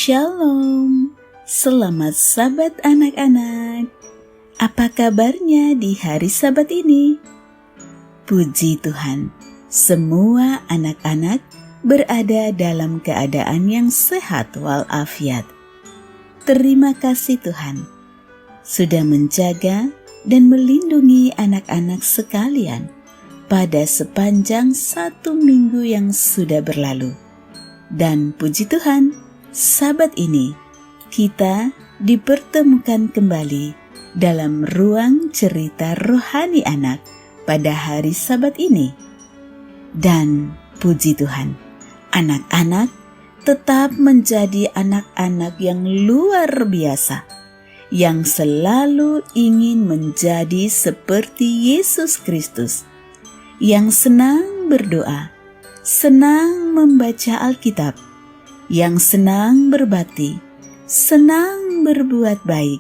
Shalom, selamat Sabat anak-anak. Apa kabarnya di hari Sabat ini? Puji Tuhan, semua anak-anak berada dalam keadaan yang sehat walafiat. Terima kasih Tuhan, sudah menjaga dan melindungi anak-anak sekalian pada sepanjang 1 minggu yang sudah berlalu. Dan puji Tuhan, Sabat ini kita dipertemukan kembali dalam ruang cerita rohani anak pada hari Sabat ini. Dan puji Tuhan, anak-anak tetap menjadi anak-anak yang luar biasa, yang selalu ingin menjadi seperti Yesus Kristus, yang senang berdoa, senang membaca Alkitab, yang senang berbakti, senang berbuat baik,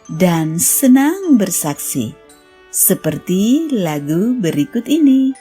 dan senang bersaksi, seperti lagu berikut ini.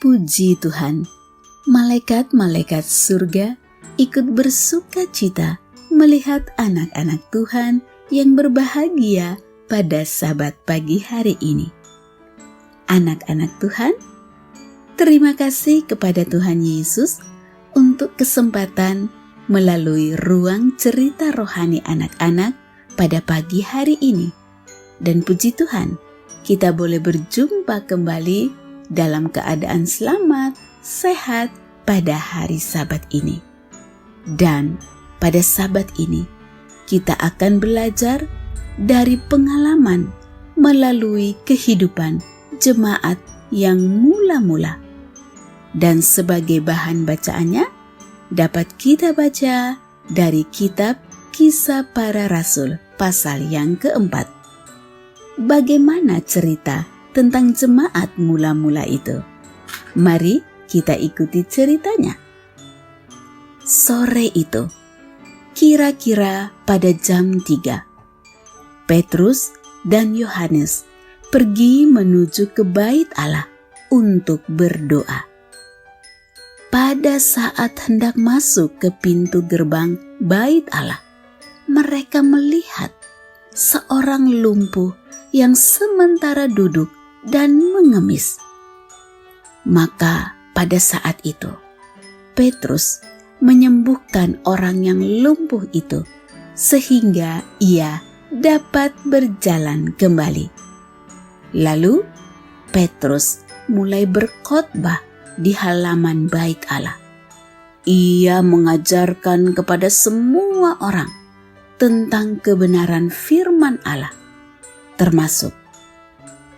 Puji Tuhan, malaikat-malaikat surga ikut bersuka cita melihat anak-anak Tuhan yang berbahagia pada Sabat pagi hari ini. Anak-anak Tuhan, terima kasih kepada Tuhan Yesus untuk kesempatan melalui ruang cerita rohani anak-anak pada pagi hari ini. Dan puji Tuhan, kita boleh berjumpa kembali dalam keadaan selamat, sehat pada hari Sabat ini. Dan pada Sabat ini, kita akan belajar dari pengalaman melalui kehidupan jemaat yang mula-mula. Dan sebagai bahan bacaannya, dapat kita baca dari kitab Kisah Para Rasul pasal yang keempat. Bagaimana cerita tentang jemaat mula-mula itu? Mari kita ikuti ceritanya. Sore itu, kira-kira pada jam 3, Petrus dan Yohanes pergi menuju ke Bait Allah untuk berdoa. Pada saat hendak masuk ke pintu gerbang Bait Allah, mereka melihat seorang lumpuh yang sementara duduk dan mengemis. Maka pada saat itu, Petrus menyembuhkan orang yang lumpuh itu sehingga ia dapat berjalan kembali. Lalu Petrus mulai berkhotbah di halaman bait Allah. Ia mengajarkan kepada semua orang tentang kebenaran firman Allah, termasuk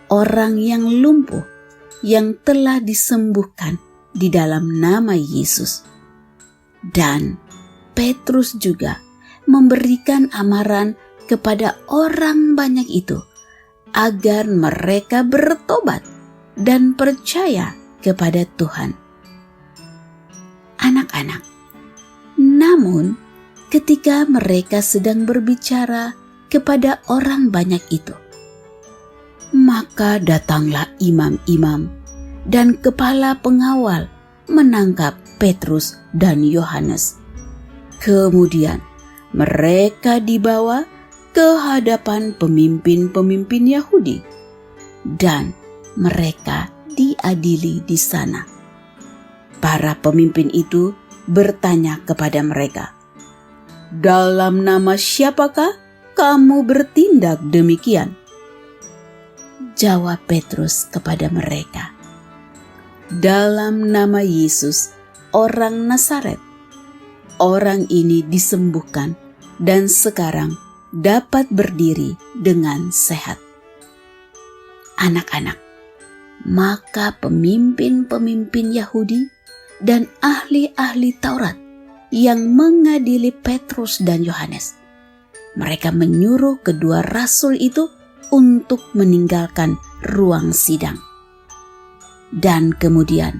orang yang lumpuh yang telah disembuhkan di dalam nama Yesus. Dan Petrus juga memberikan amaran kepada orang banyak itu agar mereka bertobat dan percaya kepada Tuhan. Anak-anak, namun ketika mereka sedang berbicara kepada orang banyak itu, maka datanglah imam-imam dan kepala pengawal menangkap Petrus dan Yohanes. Kemudian mereka dibawa ke hadapan pemimpin-pemimpin Yahudi dan mereka diadili di sana. Para pemimpin itu bertanya kepada mereka, "Dalam nama siapakah kamu bertindak demikian?" Jawab Petrus kepada mereka, "Dalam nama Yesus, orang Nazaret. Orang ini disembuhkan dan sekarang dapat berdiri dengan sehat." Anak-anak, maka pemimpin-pemimpin Yahudi dan ahli-ahli Taurat yang mengadili Petrus dan Yohanes, mereka menyuruh kedua rasul itu untuk meninggalkan ruang sidang. Dan kemudian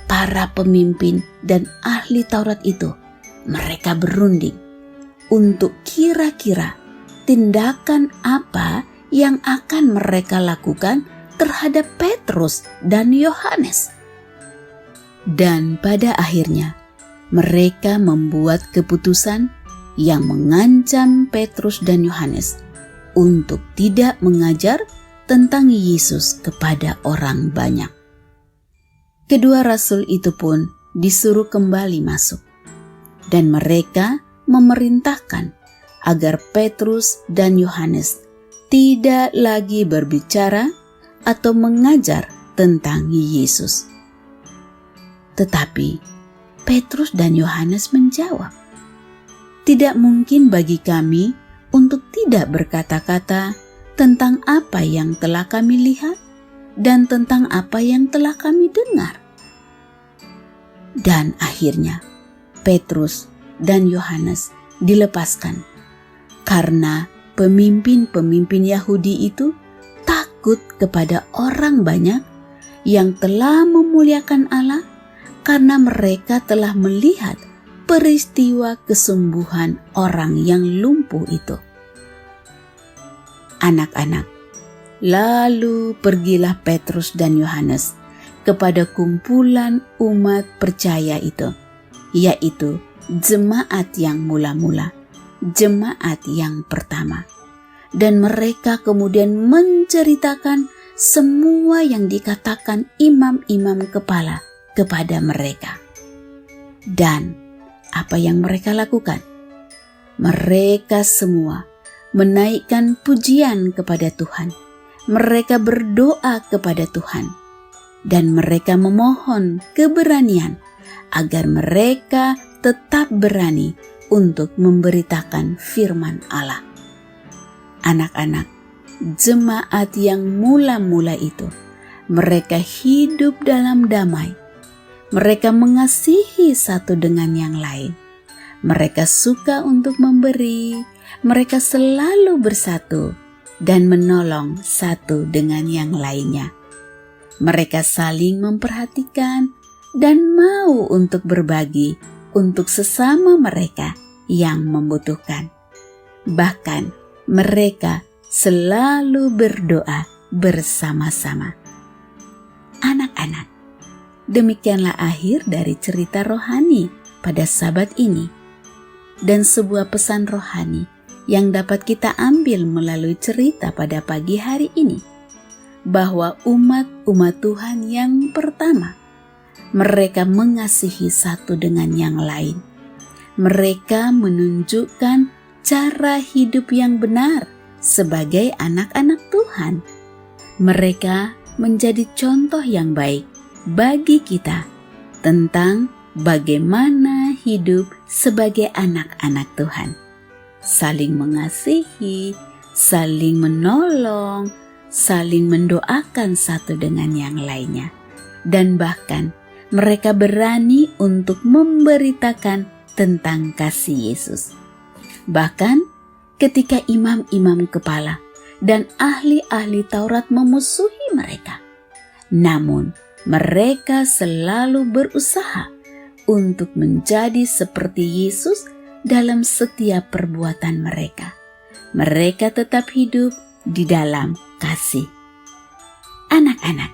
para pemimpin dan ahli Taurat itu, mereka berunding untuk kira-kira tindakan apa yang akan mereka lakukan terhadap Petrus dan Yohanes. Dan pada akhirnya mereka membuat keputusan yang mengancam Petrus dan Yohanes untuk tidak mengajar tentang Yesus kepada orang banyak. Kedua rasul itu pun disuruh kembali masuk, dan mereka memerintahkan agar Petrus dan Yohanes tidak lagi berbicara atau mengajar tentang Yesus. Tetapi Petrus dan Yohanes menjawab, "Tidak mungkin bagi kami untuk tidak berkata-kata tentang apa yang telah kami lihat dan tentang apa yang telah kami dengar." Dan akhirnya Petrus dan Yohanes dilepaskan karena pemimpin-pemimpin Yahudi itu takut kepada orang banyak yang telah memuliakan Allah karena mereka telah melihat peristiwa kesembuhan orang yang lumpuh itu. Anak-anak, lalu pergilah Petrus dan Yohanes kepada kumpulan umat percaya itu, yaitu jemaat yang mula-mula, jemaat yang pertama. Dan mereka kemudian menceritakan semua yang dikatakan imam-imam kepala kepada mereka. Dan apa yang mereka lakukan? Mereka semua menaikkan pujian kepada Tuhan. Mereka berdoa kepada Tuhan. Dan mereka memohon keberanian agar mereka tetap berani untuk memberitakan firman Allah. Anak-anak, jemaat yang mula-mula itu, mereka hidup dalam damai. Mereka mengasihi satu dengan yang lain. Mereka suka untuk memberi. Mereka selalu bersatu dan menolong satu dengan yang lainnya. Mereka saling memperhatikan dan mau untuk berbagi untuk sesama mereka yang membutuhkan. Bahkan mereka selalu berdoa bersama-sama. Anak-anak, demikianlah akhir dari cerita rohani pada Sabat ini, dan sebuah pesan rohani yang dapat kita ambil melalui cerita pada pagi hari ini, bahwa umat Tuhan yang pertama, mereka mengasihi satu dengan yang lain. Mereka menunjukkan cara hidup yang benar sebagai anak-anak Tuhan. Mereka menjadi contoh yang baik bagi kita tentang bagaimana hidup sebagai anak-anak Tuhan. Saling mengasihi, saling menolong, saling mendoakan satu dengan yang lainnya. Dan bahkan mereka berani untuk memberitakan tentang kasih Yesus. Bahkan ketika imam-imam kepala dan ahli-ahli Taurat memusuhi mereka, namun mereka selalu berusaha untuk menjadi seperti Yesus dalam setiap perbuatan mereka. Mereka tetap hidup di dalam kasih. Anak-anak,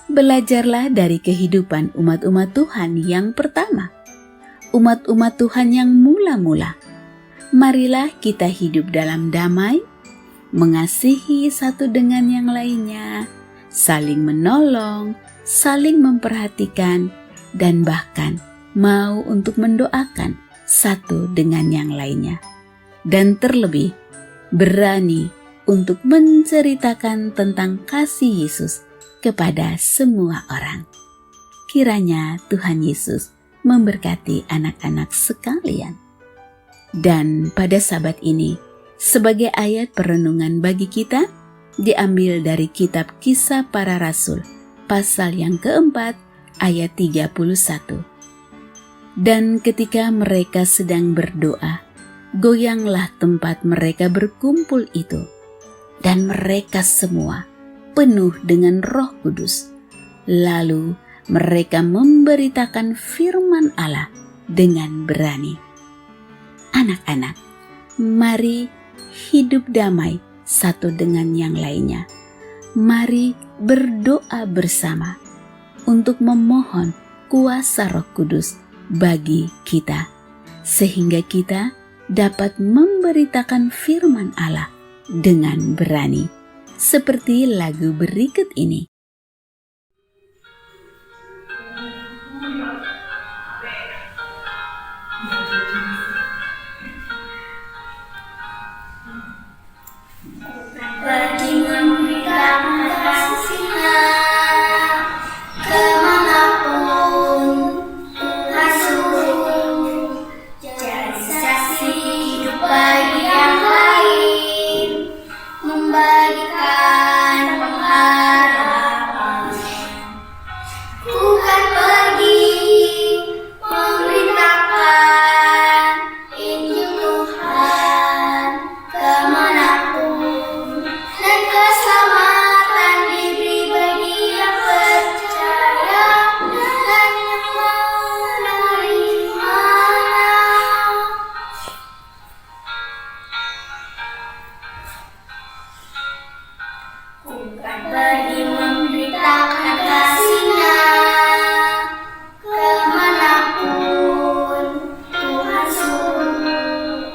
belajarlah dari kehidupan umat-umat Tuhan yang pertama, umat-umat Tuhan yang mula-mula. Marilah kita hidup dalam damai, mengasihi satu dengan yang lainnya, saling menolong, saling memperhatikan, dan bahkan mau untuk mendoakan satu dengan yang lainnya. Dan terlebih, berani untuk menceritakan tentang kasih Yesus kepada semua orang. Kiranya Tuhan Yesus memberkati anak-anak sekalian. Dan pada Sabat ini, sebagai ayat perenungan bagi kita, diambil dari kitab Kisah Para Rasul, pasal yang keempat, ayat 31. Dan ketika mereka sedang berdoa, goyanglah tempat mereka berkumpul itu, dan mereka semua penuh dengan Roh Kudus. Lalu mereka memberitakan firman Allah dengan berani. Anak-anak, mari hidup damai satu dengan yang lainnya. Mari berdoa bersama untuk memohon kuasa Roh Kudus bagi kita, sehingga kita dapat memberitakan firman Allah dengan berani, seperti lagu berikut ini. Pergi memberitakan kasih-Nya kemanapun Tuhan suruh, jadi saksi hidup bagi yang lain, membagikan pengharapan. Bukan pergi memberitakan Injil Tuhan kemanapun, dan keselamatan diberi bagi yang percaya dan yang menerimanya. Bukan pergi memberitakan kasih-Nya kemanapun Tuhan suruh,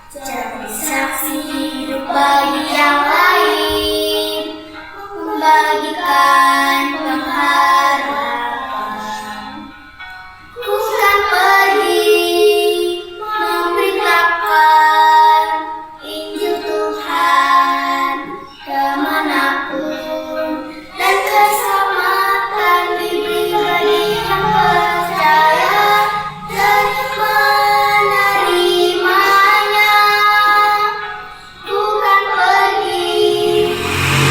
jadi saksi hidup bagi yang lain, membagikan pengharapan. Bukan pergi memberitakan Injil Tuhan kemanapun, dan keselamatan diberi bagi yang percaya dan yang menerimanya. Bukan pergi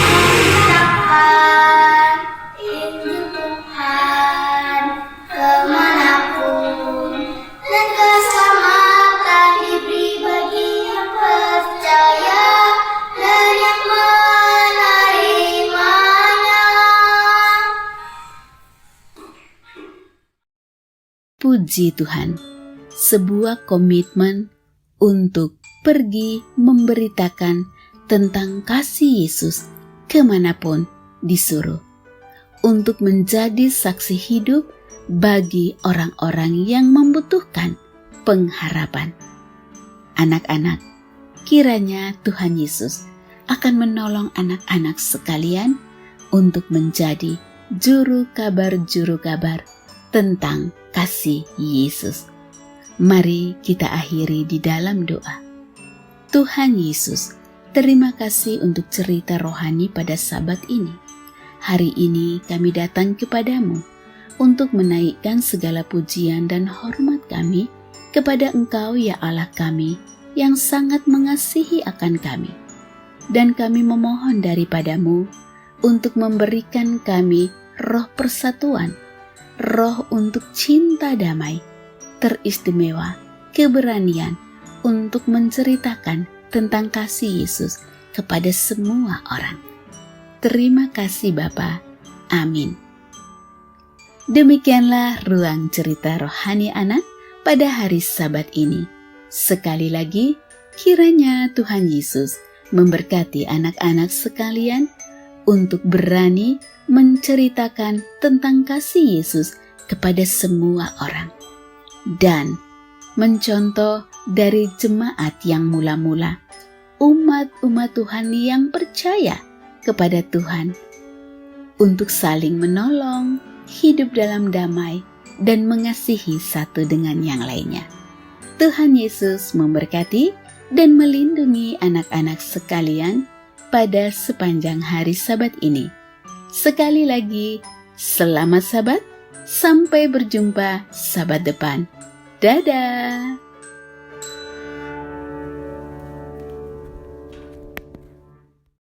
memberitakan Injil Tuhan kemanapun, dan keselamatan diberi bagi yang percaya dan yang menerimanya. Puji Tuhan, sebuah komitmen untuk pergi memberitakan tentang kasih Yesus kemanapun disuruh, untuk menjadi saksi hidup bagi orang-orang yang membutuhkan pengharapan. Anak-anak, kiranya Tuhan Yesus akan menolong anak-anak sekalian untuk menjadi juru kabar tentang kasih Yesus. Mari kita akhiri di dalam doa. Tuhan Yesus, terima kasih untuk cerita rohani pada Sabat ini. hari ini kami datang kepadamu untuk menaikkan segala pujian dan hormat kami kepada Engkau ya Allah kami yang sangat mengasihi akan kami. Dan kami memohon daripadamu untuk memberikan kami roh persatuan, roh untuk cinta damai, teristimewa, keberanian untuk menceritakan tentang kasih Yesus kepada semua orang. Terima kasih Bapa. Amin. Demikianlah ruang cerita rohani anak pada hari Sabat ini. Sekali lagi, kiranya Tuhan Yesus memberkati anak-anak sekalian untuk berani menceritakan tentang kasih Yesus kepada semua orang dan mencontoh dari jemaat yang mula-mula, umat-umat Tuhan yang percaya kepada Tuhan untuk saling menolong, hidup dalam damai, dan mengasihi satu dengan yang lainnya. Tuhan Yesus memberkati dan melindungi anak-anak sekalian pada sepanjang hari Sabat ini. Sekali lagi, selamat Sabat, sampai berjumpa Sabat depan. Dadah!